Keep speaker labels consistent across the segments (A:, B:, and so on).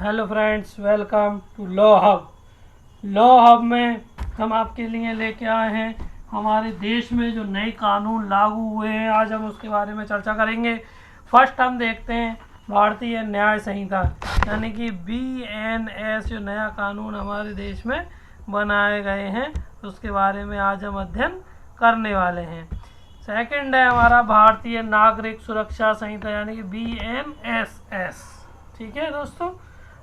A: Hello friends, welcome to law hub. Law hub में हम आपके लिए लेके आए हैं हमारे देश में जो नए कानून लागू हुए हैं। आज हम उसके बारे में चर्चा करेंगे। फर्स्ट हम देखते हैं भारतीय न्याय संहिता यानी कि BNS, जो नया कानून हमारे देश में बनाए गए हैं उसके बारे में आज हम अध्ययन करने वाले हैं। सेकंड है हमारा भारतीय नागरिक सुरक्षा संहिता यानी कि BNSS। ठीक है दोस्तों।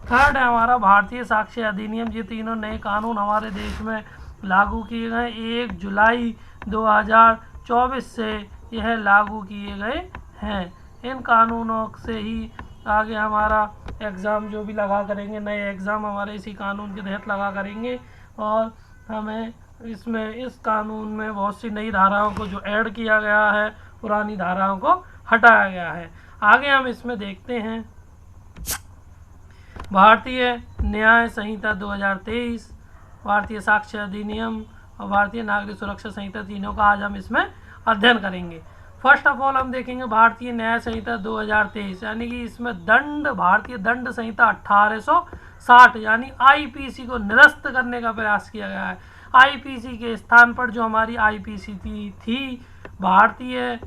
A: थर्ड है हमारा भारतीय साक्ष्य अधिनियम। ये तीनों नए कानून हमारे देश में लागू किए गए 1 जुलाई 2024 से यह लागू किए गए हैं। इन कानूनों से ही आगे हमारा एग्ज़ाम जो भी लगा करेंगे, नए एग्ज़ाम हमारे इसी कानून के तहत लगा करेंगे और हमें इस कानून में बहुत सी नई धाराओं को जो ऐड किया गया है, पुरानी धाराओं को हटाया गया है। आगे हम इसमें देखते हैं भारतीय न्याय संहिता 2023, भारतीय साक्ष्य अधिनियम और भारतीय नागरिक सुरक्षा संहिता, तीनों का आज हम इसमें अध्ययन करेंगे। फर्स्ट ऑफ ऑल हम देखेंगे भारतीय न्याय संहिता 2023 यानी कि इसमें भारतीय दंड संहिता 1860 यानी IPC को निरस्त करने का प्रयास किया गया है। IPC के स्थान पर जो हमारी IPC थी भारतीय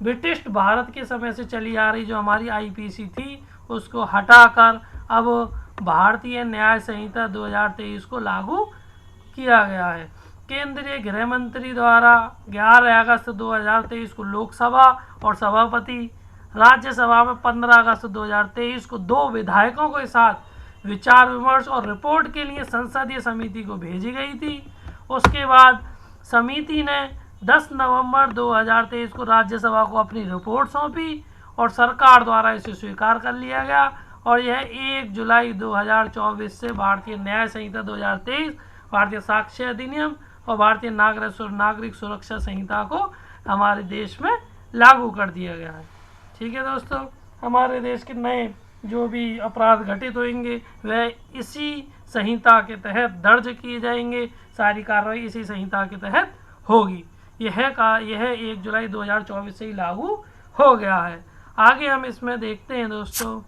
A: ब्रिटिश भारत के समय से चली आ रही जो हमारी IPC थी उसको हटाकर अब भारतीय न्याय संहिता 2023 को लागू किया गया है। केंद्रीय गृह मंत्री द्वारा 11 अगस्त 2023 को लोकसभा और सभापति राज्यसभा में 15 अगस्त 2023 को 2 विधायकों के साथ विचार विमर्श और रिपोर्ट के लिए संसदीय समिति को भेजी गई थी। उसके बाद समिति ने 10 नवंबर 2023 को राज्यसभा को अपनी रिपोर्ट सौंपी और सरकार द्वारा इसे स्वीकार कर लिया गया और यह 1 जुलाई 2024 से भारतीय न्याय संहिता 2023, भारतीय साक्ष्य अधिनियम और भारतीय नागरिक सुरक्षा संहिता को हमारे देश में लागू कर दिया गया है। ठीक है दोस्तों, हमारे देश के नए जो भी अपराध घटित होंगे वह इसी संहिता के तहत दर्ज किए जाएंगे। सारी कार्रवाई इसी संहिता के तहत होगी। यह 1 जुलाई 2024 से ही लागू हो गया है। आगे हम इसमें देखते हैं दोस्तों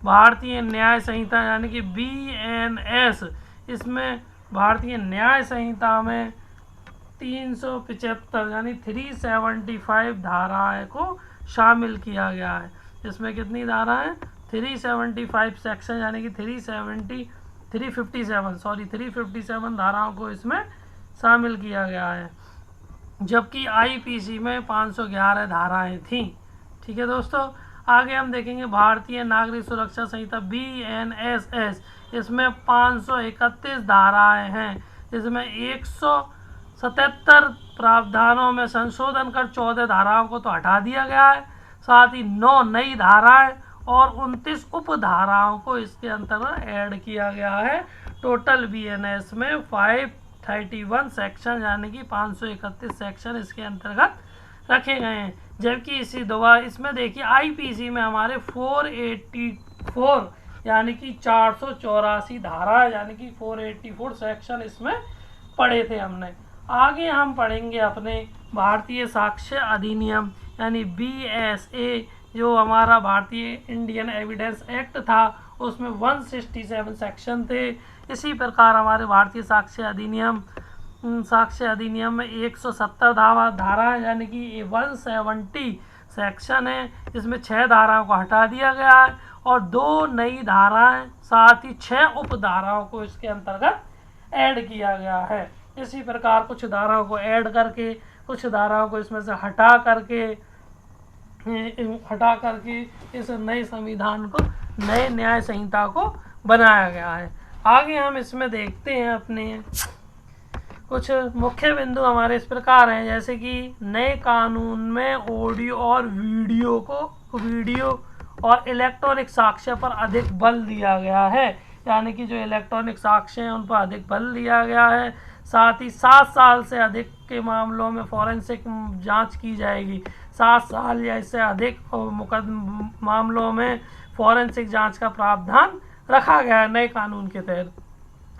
A: भारतीय न्याय संहिता यानी कि BNS। इसमें भारतीय न्याय संहिता में 375 यानी 375 धाराएं को शामिल किया गया है। इसमें कितनी धाराएं? 375 सेक्शन यानी कि 357 धाराओं को इसमें शामिल किया गया है, जबकि IPC में 511 धाराएं थीं। ठीक है दोस्तों। आगे हम देखेंगे भारतीय नागरिक सुरक्षा संहिता BNSS। इसमें 531 धाराएं हैं। इसमें 177 प्रावधानों में संशोधन कर 14 धाराओं को तो हटा दिया गया है, साथ ही 9 नई धाराएं और 29 उप धाराओं को इसके अंतर्गत ऐड किया गया है। टोटल BNS में 531 सेक्शन यानी कि 531 सेक्शन इसके अंतर्गत रखे गए हैं, जबकि इसमें देखिए IPC में हमारे 484 यानी कि 484 धारा यानी कि 484 सेक्शन इसमें पढ़े थे हमने। आगे हम पढ़ेंगे अपने भारतीय साक्ष्य अधिनियम यानी BSA, जो हमारा भारतीय इंडियन एविडेंस एक्ट था उसमें 167 सेक्शन थे। इसी प्रकार हमारे भारतीय साक्ष्य अधिनियम में 170 धारा यानी कि 170 सेक्शन है। इसमें 6 धाराओं को हटा दिया गया है और 2 नई धाराएं साथ ही 6 उप धाराओं को इसके अंतर्गत ऐड किया गया है। इसी प्रकार कुछ धाराओं को ऐड करके कुछ धाराओं को इसमें से हटा करके इस नए संविधान को, नए न्याय संहिता को बनाया गया है। आगे हम इसमें देखते हैं अपने कुछ मुख्य बिंदु हमारे इस प्रकार हैं, जैसे कि नए कानून में ऑडियो और इलेक्ट्रॉनिक साक्ष्य पर अधिक बल दिया गया है। यानी कि जो इलेक्ट्रॉनिक साक्ष्य हैं उन पर अधिक बल दिया गया है। साथ ही 7 साल से अधिक के मामलों में फॉरेंसिक जांच की जाएगी। 7 साल या इससे अधिक मामलों में फॉरेंसिक जांच का प्रावधान रखा गया है नए कानून के तहत।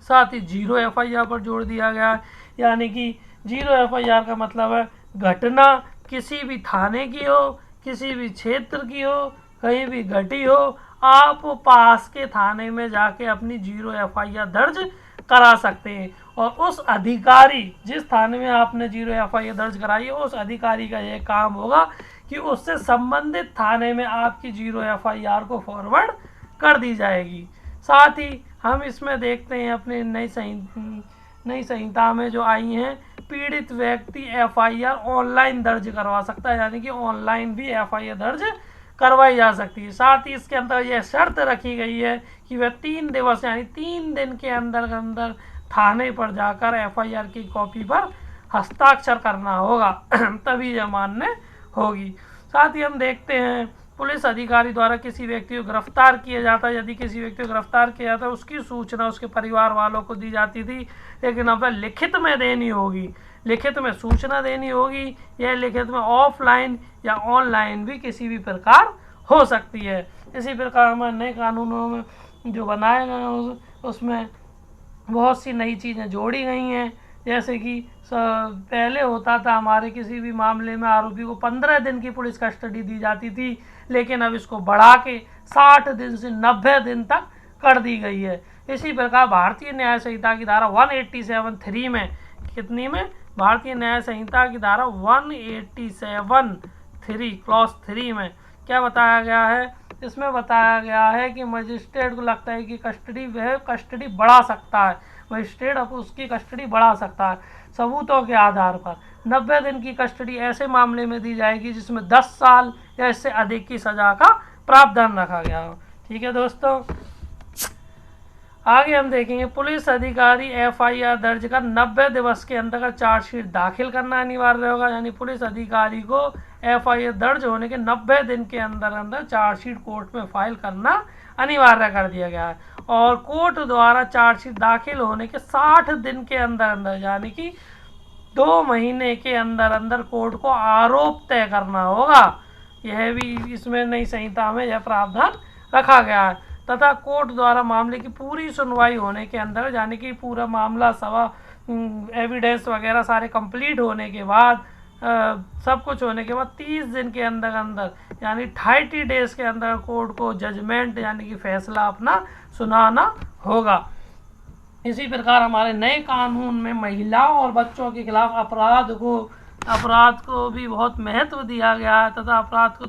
A: साथ ही 0 FIR पर जोर दिया गया है। यानी कि 0 FIR का मतलब है घटना किसी भी थाने की हो, किसी भी क्षेत्र की हो, कहीं भी घटी हो, आप पास के थाने में जाके अपनी 0 FIR दर्ज करा सकते हैं। और उस अधिकारी, जिस थाने में आपने 0 FIR दर्ज कराई है, उस अधिकारी का यह काम होगा कि उससे संबंधित थाने में आपकी 0 FIR को फॉरवर्ड कर दी जाएगी। साथ ही हम इसमें देखते हैं अपने नई संहिता में जो आई हैं, पीड़ित व्यक्ति FIR ऑनलाइन दर्ज करवा सकता है, यानी कि ऑनलाइन भी FIR दर्ज करवाई जा सकती है। साथ ही इसके अंदर यह शर्त रखी गई है कि वह 3 दिवस यानी 3 दिन के अंदर थाने पर जाकर FIR की कॉपी पर हस्ताक्षर करना होगा तभी यह मान्य होगी। साथ ही हम देखते हैं पुलिस अधिकारी द्वारा किसी व्यक्ति को गिरफ्तार किया जाता है। यदि किसी व्यक्ति को गिरफ्तार किया जाता है, उसकी सूचना उसके परिवार वालों को दी जाती थी, लेकिन अब लिखित में देनी होगी, लिखित में सूचना देनी होगी। यह लिखित में ऑफलाइन या ऑनलाइन भी किसी भी प्रकार हो सकती है। इसी प्रकार हमारे नए कानूनों में जो बनाए गए हैं उसमें बहुत सी नई चीज़ें जोड़ी गई हैं। जैसे कि पहले होता था हमारे किसी भी मामले में आरोपी को 15 दिन की पुलिस कस्टडी दी जाती थी, लेकिन अब इसको बढ़ा के 60 दिन से 90 दिन तक कर दी गई है। इसी प्रकार भारतीय न्याय संहिता की धारा 187(3) में, कितनी में, भारतीय न्याय संहिता की धारा 187(3) क्लॉज 3 में क्या बताया गया है? इसमें बताया गया है कि मजिस्ट्रेट को लगता है कि कस्टडी बढ़ा सकता है, मजिस्ट्रेट अब उसकी कस्टडी बढ़ा सकता है सबूतों के आधार पर। 90 दिन की कस्टडी ऐसे मामले में दी जाएगी जिसमें 10 साल या इससे अधिक की सजा का प्रावधान रखा गया हो। ठीक है दोस्तों, आगे हम देखेंगे पुलिस अधिकारी FIR दर्ज कर 90 दिवस के अंदर चार्जशीट दाखिल करना अनिवार्य होगा। यानी पुलिस अधिकारी को FIR दर्ज होने के 90 दिन के अंदर चार्जशीट कोर्ट में फाइल करना अनिवार्य कर दिया गया है। और कोर्ट द्वारा चार्जशीट दाखिल होने के 60 दिन के अंदर यानी कि 2 महीने के अंदर कोर्ट को आरोप तय करना होगा। यह भी इसमें नई संहिता में यह प्रावधान रखा गया है। तथा कोर्ट द्वारा मामले की पूरी सुनवाई होने के अंदर, यानी कि पूरा मामला एविडेंस वगैरह सारे कंप्लीट होने के बाद, सब कुछ होने के बाद 30 दिन के अंदर यानी 30 डेज के अंदर कोर्ट को जजमेंट यानी कि फैसला अपना सुनाना होगा। इसी प्रकार हमारे नए कानून में महिलाओं और बच्चों के खिलाफ अपराध को भी बहुत महत्व दिया गया है तथा अपराध को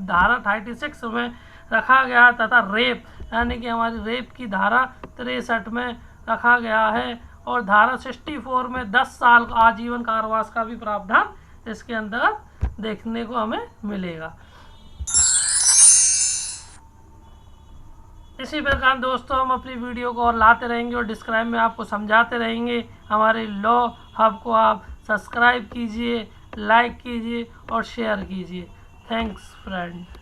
A: धारा 36 में रखा गया तथा रेप यानी कि हमारी रेप की धारा 63 में रखा गया है। और धारा 64 में 10 साल आजीवन कारावास का भी प्रावधान इसके अंदर देखने को हमें मिलेगा। इसी प्रकार दोस्तों हम अपनी वीडियो को और लाते रहेंगे और डिस्क्राइब में आपको समझाते रहेंगे। हमारे लॉ हब को आप सब्सक्राइब कीजिए, लाइक कीजिए और शेयर कीजिए। Thanks friend.